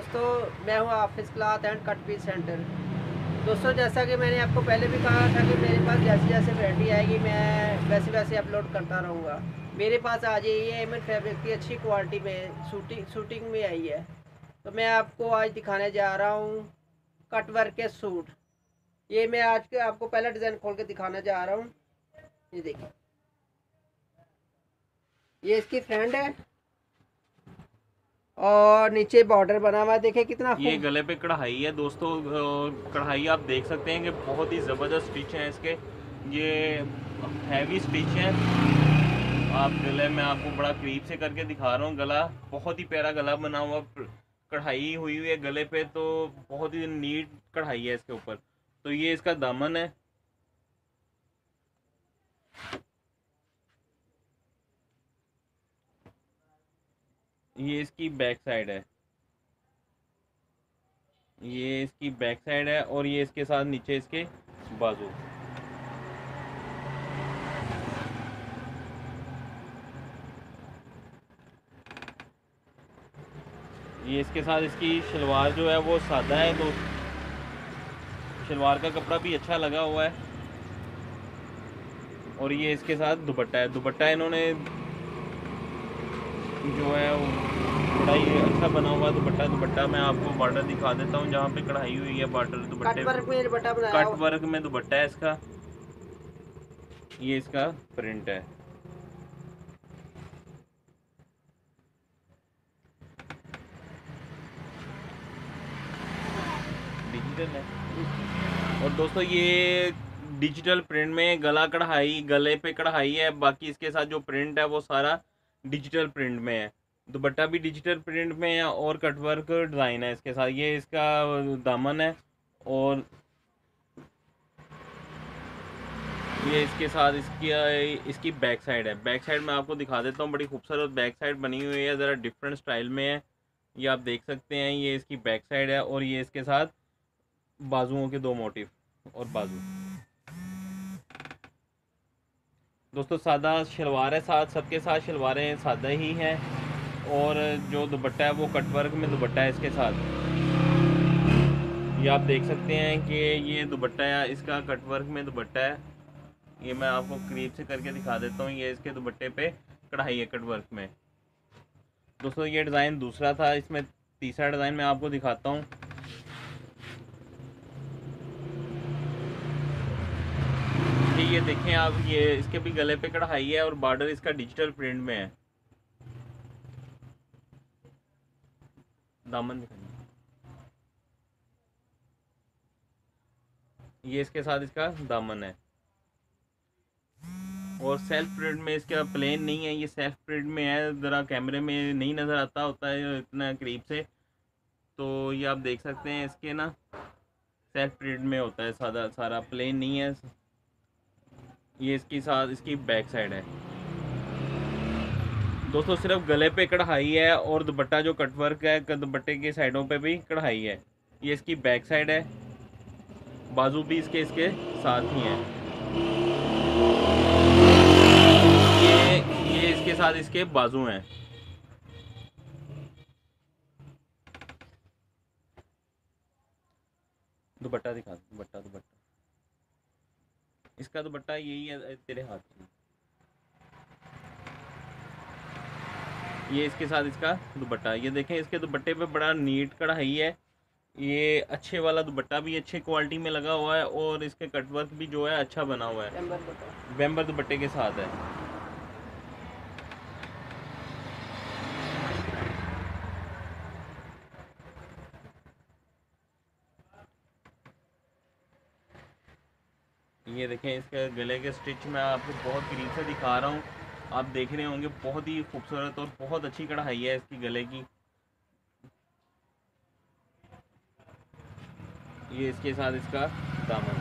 दोस्तों, मैं हूँ Hafiz cloth and cut piece centre. दोस्तों, जैसा कि मैंने आपको पहले भी कहा था कि मेरे पास जैसे जैसे वैरायटी आएगी मैं वैसे वैसे अपलोड करता रहूँगा। मेरे पास आज ये एमन फैब्रिक की अच्छी क्वालिटी में शूटिंग में आई है। तो मैं आपको आज दिखाने जा रहा हूँ कट वर्क के सूट। ये मैं आज के आपको पहला डिज़ाइन खोल के दिखाने जा रहा हूँ। ये देखिए, ये इसकी फ्रंट है और नीचे बॉर्डर बना हुआ है। देखिए कितना ये खूब। गले पे कढ़ाई है दोस्तों। कढ़ाई आप देख सकते हैं कि बहुत ही ज़बरदस्त स्टिच हैं इसके। ये हैवी स्टिच है। आप गले में आपको बड़ा करीब से करके दिखा रहा हूँ। गला बहुत ही प्यारा गला बना हुआ, कढ़ाई हुई हुई है गले पे, तो बहुत ही नीट कढ़ाई है इसके ऊपर। तो ये इसका दामन है। ये इसकी बैक साइड है। ये इसकी बैक साइड है और ये इसके साथ नीचे इसके बाजू। ये इसके साथ इसकी शलवार जो है वो सादा है, तो शलवार का कपड़ा भी अच्छा लगा हुआ है। और ये इसके साथ दुपट्टा है। दुपट्टा इन्होंने जो है बड़ा ही अच्छा बना हुआ दुपट्टा। दुपट्टा मैं आपको बॉर्डर दिखा देता हूँ जहाँ पे कढ़ाई हुई है बॉर्डर कट दुपट्टे। वर्क में दुपट्टा बनाया कट हुआ। वर्क में दुपट्टा है इसका। ये इसका प्रिंट है। डिजिटल है। और दोस्तों ये डिजिटल प्रिंट में गला कढ़ाई, गले पे कढ़ाई है। बाकी इसके साथ जो प्रिंट है वो सारा डिजिटल प्रिंट में है। दुपट्टा भी डिजिटल प्रिंट में है और कटवर्क डिज़ाइन है इसके साथ। ये इसका दामन है और ये इसके साथ इसकी बैक साइड है। बैक साइड मैं आपको दिखा देता हूँ। बड़ी खूबसूरत बैक साइड बनी हुई है, ज़रा डिफरेंट स्टाइल में है। ये आप देख सकते हैं। ये इसकी बैक साइड है और ये इसके साथ बाजुओं के दो मोटिव और बाजू। दोस्तों सादा शलवार है, साथ सबके साथ शलवारें सादा ही हैं। और जो दुपट्टा है वो कटवर्क में दुपट्टा है इसके साथ। ये आप देख सकते हैं कि ये दुपट्टा है इसका, कटवर्क में दुपट्टा है। ये मैं आपको करीब से करके दिखा देता हूँ। ये इसके दुपट्टे पे कढ़ाई है कटवर्क में। दोस्तों ये डिज़ाइन दूसरा था, इसमें तीसरा डिज़ाइन मैं आपको दिखाता हूँ। ये देखें आप, ये इसके भी गले पे कढ़ाई है और बॉर्डर इसका डिजिटल प्रिंट में है। दामन दिखाइए। ये इसके साथ इसका दामन है और सेल्फ प्रिंट में इसका प्लेन नहीं है, ये सेल्फ प्रिंट में है। ज़रा कैमरे में नहीं नज़र आता होता है इतना करीब से, तो ये आप देख सकते हैं इसके ना सेल्फ प्रिंट में होता है, सादा सारा प्लेन नहीं है। ये इसकी साथ इसकी बैक साइड है। दोस्तों सिर्फ गले पे कढ़ाई है और दुपट्टा जो कटवर्क है दुपट्टे की साइडों पे भी कढ़ाई है। ये इसकी बैक साइड है। बाजू भी इसके इसके साथ ही हैं। ये इसके साथ इसके बाजू हैं। दुपट्टा दिखा, दुपट्टा दुपट्टा इसका दुपट्टा यही है तेरे हाथ में। ये इसके साथ इसका दुपट्टा, ये देखें इसके दुपट्टे पे बड़ा नीट कढ़ाई है। ये अच्छे वाला दुपट्टा भी अच्छे क्वालिटी में लगा हुआ है और इसके कटवर्क भी जो है अच्छा बना हुआ है। बेम्बर दुपट्टे के साथ है। ये देखें इसके गले के स्टिच मैं आपको बहुत करीब से दिखा रहा हूँ। आप देख रहे होंगे बहुत ही खूबसूरत और बहुत अच्छी कढ़ाई है इसकी गले की। ये इसके साथ इसका दामन।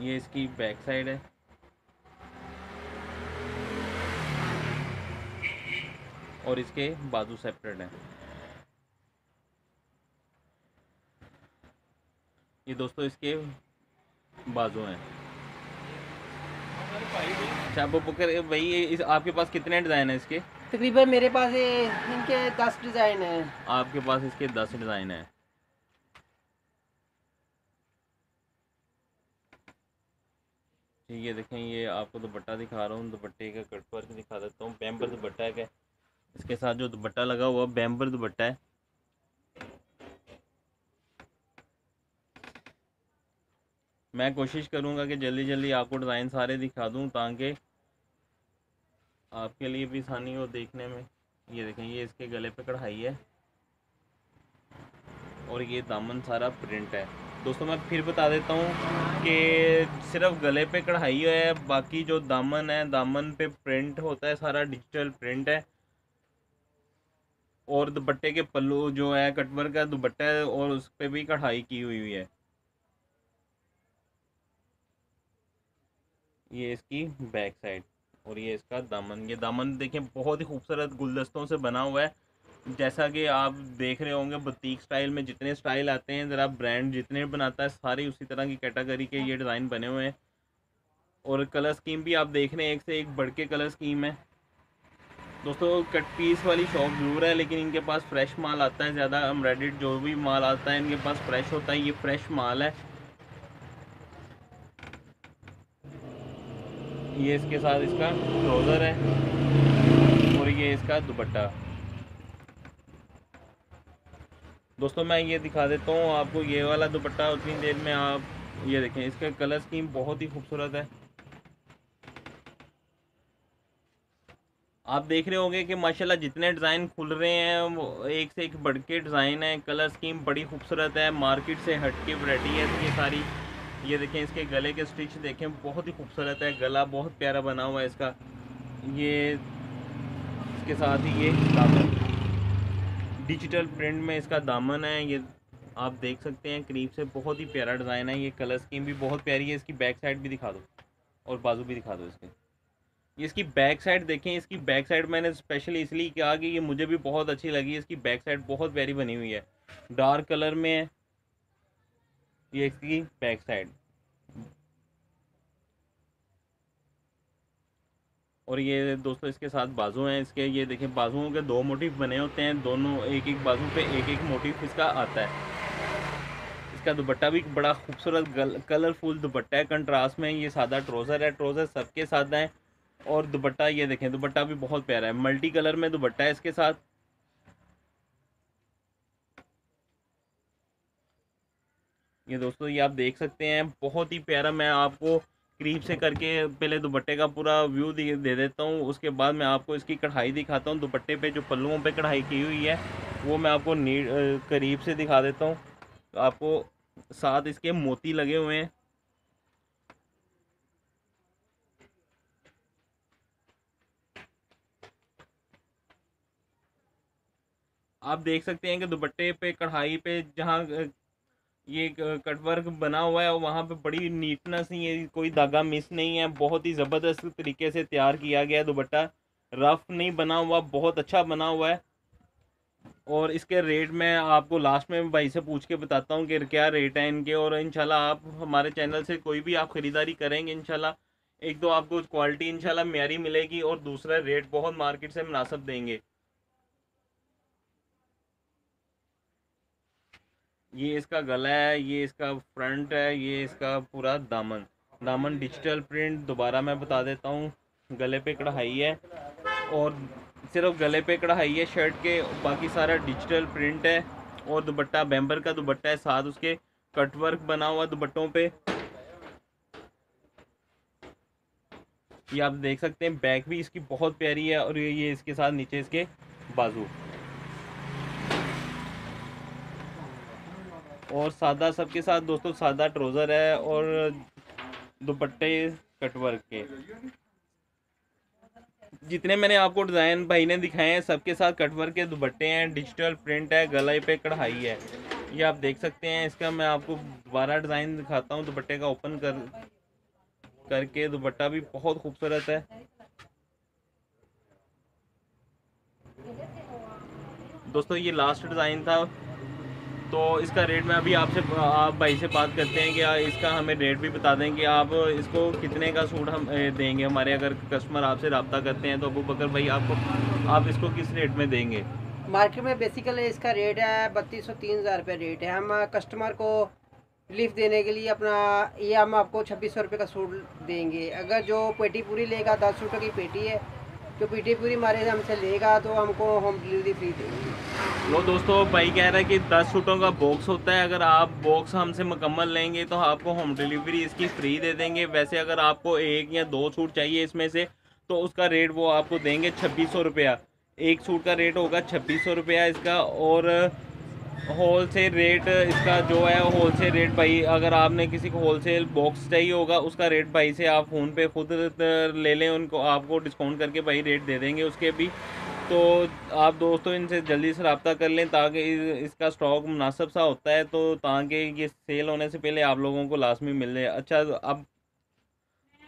ये इसकी बैक साइड है और इसके बाजू सेपरेट हैं। ये दोस्तों इसके बाजू हैं। अच्छा वो पुकर भाई, आपके पास कितने डिज़ाइन है इसके? तकरीबन मेरे पास ये इनके 10 डिज़ाइन हैं। आपके पास इसके 10 डिज़ाइन है। ठीक है, देखें ये आपको दुपट्टा दिखा रहा हूँ, दुपट्टे का कट वर्क दिखा देता हूँ। बैम्बर दुपट्टा है, क्या इसके साथ जो दुपट्टा लगा हुआ बैम्बर दुपट्टा है। मैं कोशिश करूँगा कि जल्दी जल्दी आपको डिज़ाइन सारे दिखा दूँ ताकि आपके लिए भी आसानी हो देखने में। ये देखें, ये इसके गले पे कढ़ाई है और ये दामन सारा प्रिंट है। दोस्तों मैं फिर बता देता हूँ कि सिर्फ गले पे कढ़ाई है, बाकी जो दामन है दामन पे प्रिंट होता है, सारा डिजिटल प्रिंट है। और दुपट्टे के पल्लू जो है कटवर्क का दुपट्टा है और उस पर भी कढ़ाई की हुई है। ये इसकी बैक साइड और ये इसका दामन। ये दामन देखें बहुत ही खूबसूरत गुलदस्तों से बना हुआ है। जैसा कि आप देख रहे होंगे बुटीक स्टाइल में जितने स्टाइल आते हैं, ज़रा ब्रांड जितने बनाता है सारे उसी तरह की कैटेगरी के ये डिज़ाइन बने हुए हैं। और कलर स्कीम भी आप देख रहे हैं, एक से एक बढ़ के कलर स्कीम है। दोस्तों कट पीस वाली शॉप ज़रूर है लेकिन इनके पास फ्रेश माल आता है ज़्यादा। एम्ब्रॉयडर्ड जो भी माल आता है इनके पास फ्रेश होता है, ये फ्रेश माल है। ये इसके साथ इसका ट्राउज़र है और ये इसका दुपट्टा। दोस्तों मैं ये दिखा देता हूँ आपको, ये वाला दुपट्टा उतनी देर में आप ये देखें, इसका कलर स्कीम बहुत ही खूबसूरत है। आप देख रहे होंगे कि माशाल्लाह जितने डिज़ाइन खुल रहे हैं वो एक से एक बढ़ के डिज़ाइन है। कलर स्कीम बड़ी खूबसूरत है, मार्केट से हट के वैरायटी है ये सारी। ये देखें इसके गले के स्टिच देखें बहुत ही खूबसूरत है, गला बहुत प्यारा बना हुआ है इसका। ये इसके साथ ही ये दामन डिजिटल प्रिंट में इसका दामन है, ये आप देख सकते हैं करीब से, बहुत ही प्यारा डिज़ाइन है। ये कलर स्कीम भी बहुत प्यारी है। इसकी बैक साइड भी दिखा दो और बाजू भी दिखा दो इसके। ये इसकी बैक साइड देखें, इसकी बैक साइड मैंने स्पेशली इसलिए कहा कि ये मुझे भी बहुत अच्छी लगी। इसकी बैक साइड बहुत प्यारी बनी हुई है, डार्क कलर में है ये इसकी बैक साइड। और ये दोस्तों इसके साथ बाजू हैं इसके। ये देखें बाजुओं के दो मोटिव बने होते हैं, दोनों एक एक बाजू पे एक एक मोटिव इसका आता है। इसका दुपट्टा भी बड़ा खूबसूरत कलरफुल दुपट्टा है कंट्रास्ट में। ये सादा ट्राउज़र है, ट्राउज़र सबके सादा है। और दुपट्टा ये देखें, दुपट्टा भी बहुत प्यारा है, मल्टी कलर में दुपट्टा है इसके साथ। ये दोस्तों ये आप देख सकते हैं बहुत ही प्यारा। मैं आपको करीब से करके पहले दुपट्टे का पूरा व्यू दे देता हूँ, उसके बाद मैं आपको इसकी कढ़ाई दिखाता हूँ। दुपट्टे पे जो पल्लुओं पे कढ़ाई की हुई है वो मैं आपको करीब से दिखा देता हूँ। आपको साथ इसके मोती लगे हुए हैं। आप देख सकते हैं कि दुपट्टे पे कढ़ाई पे जहाँ ये कटवर्क बना हुआ है वहाँ पे बड़ी नीटनेस नहीं है, कोई धागा मिस नहीं है। बहुत ही ज़बरदस्त तरीके से तैयार किया गया दुपट्टा, रफ नहीं बना हुआ, बहुत अच्छा बना हुआ है। और इसके रेट मैं आपको लास्ट में भाई से पूछ के बताता हूँ कि क्या रेट है इनके। और इंशाल्लाह आप हमारे चैनल से कोई भी आप ख़रीदारी करेंगे इंशाल्लाह एक तो आपको क्वालिटी इंशाल्लाह म्यारी मिलेगी और दूसरा रेट बहुत मार्केट से मुनासिब देंगे। ये इसका गला है, ये इसका फ्रंट है, ये इसका पूरा दामन। दामन डिजिटल प्रिंट दोबारा मैं बता देता हूँ, गले पे कढ़ाई है और सिर्फ गले पे कढ़ाई है शर्ट के, बाकी सारा डिजिटल प्रिंट है। और दुपट्टा बैम्बर का दुपट्टा है, साथ उसके कटवर्क बना हुआ दुपट्टों पे। ये आप देख सकते हैं बैक भी इसकी बहुत प्यारी है। और ये इसके साथ नीचे इसके बाजू और सादा सबके साथ दोस्तों सादा ट्राउज़र है और दुपट्टे कटवर्क के। जितने मैंने आपको डिज़ाइन भाई ने दिखाए हैं सबके साथ कटवर्क के दुपट्टे हैं, डिजिटल प्रिंट है, गले पे कढ़ाई है। ये आप देख सकते हैं। इसका मैं आपको दोबारा डिज़ाइन दिखाता हूँ दुपट्टे का ओपन करके। दुपट्टा भी बहुत खूबसूरत है। दोस्तों ये लास्ट डिज़ाइन था तो इसका रेट मैं अभी आपसे आप भाई से बात करते हैं कि इसका हमें रेट भी बता दें कि आप इसको कितने का सूट हम देंगे। हमारे अगर कस्टमर आपसे रब्ता करते हैं तो अबू बकर भाई आप इसको किस रेट में देंगे? मार्केट में बेसिकली इसका रेट है 3200-3000 रुपये रेट है। हम कस्टमर को रिलीफ देने के लिए अपना ये हम आपको 2600 रुपये का सूट देंगे। अगर जो पेटी पूरी लेगा, 10 सूटों की पेटी है, जो पेटी पूरी हमारे हमसे लेगा तो हमको होम डिलीवरी फ्री देंगे। लो दोस्तों, भाई कह रहा है कि 10 सूटों का बॉक्स होता है, अगर आप बॉक्स हमसे मुकम्मल लेंगे तो आपको होम डिलीवरी इसकी फ्री दे देंगे। वैसे अगर आपको 1 या 2 सूट चाहिए इसमें से तो उसका रेट वो आपको देंगे 2600 रुपया। एक सूट का रेट होगा 2600 रुपया इसका। और होल सेल रेट इसका जो है, होल सेल रेट भाई अगर आपने किसी को होल सेल बॉक्स चाहिए होगा उसका रेट भाई से आप फ़ोन पे खुद ले लें, उनको आपको डिस्काउंट करके भाई रेट दे देंगे उसके भी। तो आप दोस्तों इनसे जल्दी से रब्ता कर लें ताकि इसका स्टॉक मुनासिब सा होता है, तो ताकि ये सेल होने से पहले आप लोगों को लाजमी मिल जाए। अच्छा, अब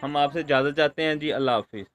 हम आपसे इजाज़त चाहते हैं जी। अल्लाह हाफिज़।